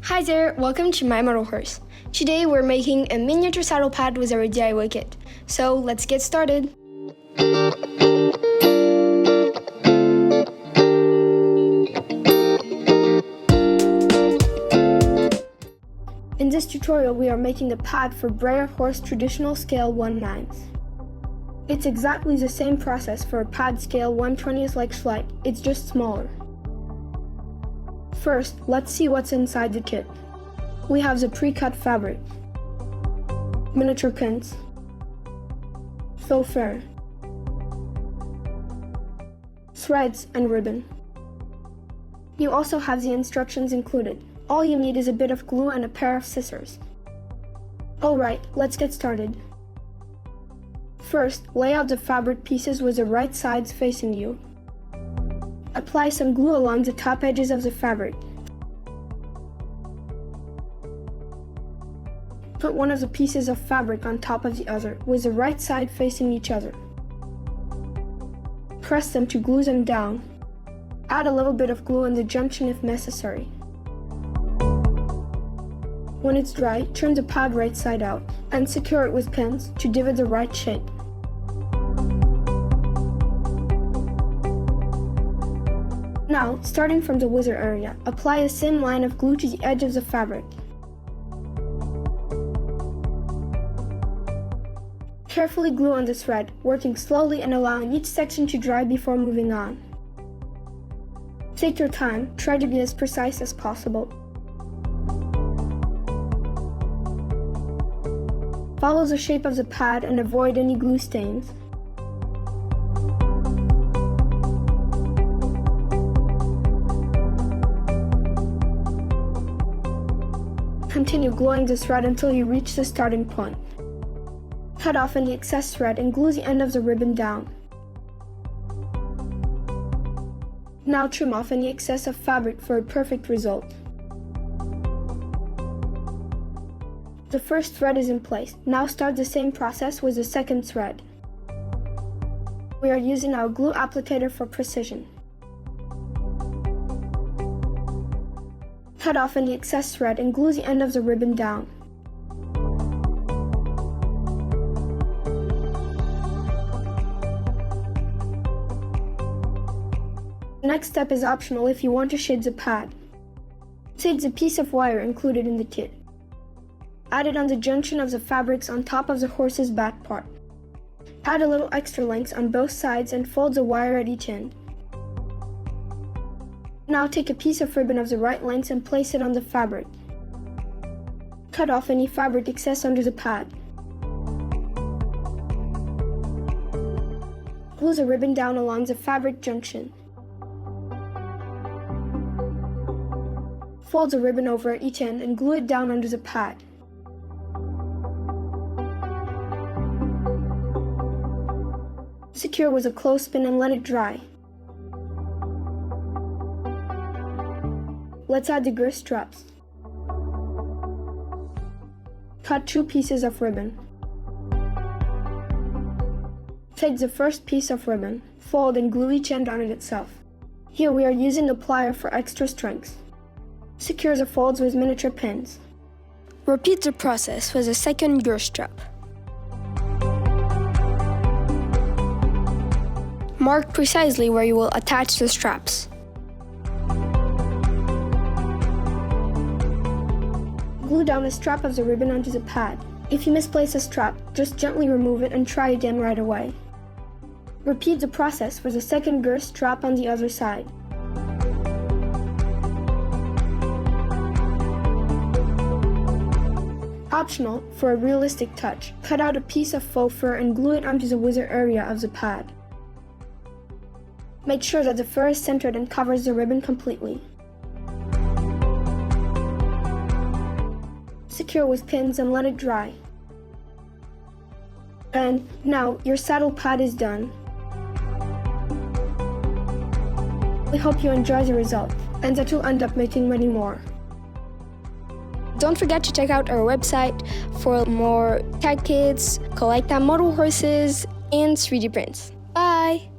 Hi there, welcome to my model horse. Today we're making a miniature saddle pad with our DIY kit. So let's get started. In this tutorial we are making a pad for Breyer horse traditional scale 1/9. It's exactly the same process for a pad scale 1/20 like Schleich, it's just smaller. First, let's see what's inside the kit. We have the pre-cut fabric, miniature pins, faux fur, threads and ribbon. You also have the instructions included. All you need is a bit of glue and a pair of scissors. Alright, let's get started. First, lay out the fabric pieces with the right sides facing you. Apply some glue along the top edges of the fabric. Put one of the pieces of fabric on top of the other, with the right side facing each other. Press them to glue them down. Add a little bit of glue in the junction if necessary. When it's dry, turn the pad right side out and secure it with pins to give it the right shape. Now, starting from the wither area, apply a thin line of glue to the edge of the fabric. Carefully glue on the thread, working slowly and allowing each section to dry before moving on. Take your time, try to be as precise as possible. Follow the shape of the pad and avoid any glue stains. Continue gluing the thread until you reach the starting point. Cut off any excess thread and glue the end of the ribbon down. Now trim off any excess of fabric for a perfect result. The first thread is in place. Now start the same process with the second thread. We are using our glue applicator for precision. Cut off any excess thread and glue the end of the ribbon down. The next step is optional if you want to shade the pad. Take the piece of wire included in the kit. Add it on the junction of the fabrics on top of the horse's back part. Add a little extra length on both sides and fold the wire at each end. Now take a piece of ribbon of the right length and place it on the fabric. Cut off any fabric excess under the pad. Glue the ribbon down along the fabric junction. Fold the ribbon over at each end and glue it down under the pad. Secure with a clothespin and let it dry. Let's add the girth straps. Cut 2 pieces of ribbon. Take the first piece of ribbon, fold and glue each end on it itself. Here we are using the plier for extra strength. Secure the folds with miniature pins. Repeat the process with a second girth strap. Mark precisely where you will attach the straps. Glue down a strap of the ribbon onto the pad. If you misplace a strap, just gently remove it and try again right away. Repeat the process for the second girth strap on the other side. Optional, for a realistic touch, cut out a piece of faux fur and glue it onto the wither area of the pad. Make sure that the fur is centered and covers the ribbon completely. Secure with pins and let it dry. And now your saddle pad is done. We hope you enjoy the result and that you'll end up making many more. Don't forget to check out our website for more tag kits, collect model horses, and 3D prints. Bye!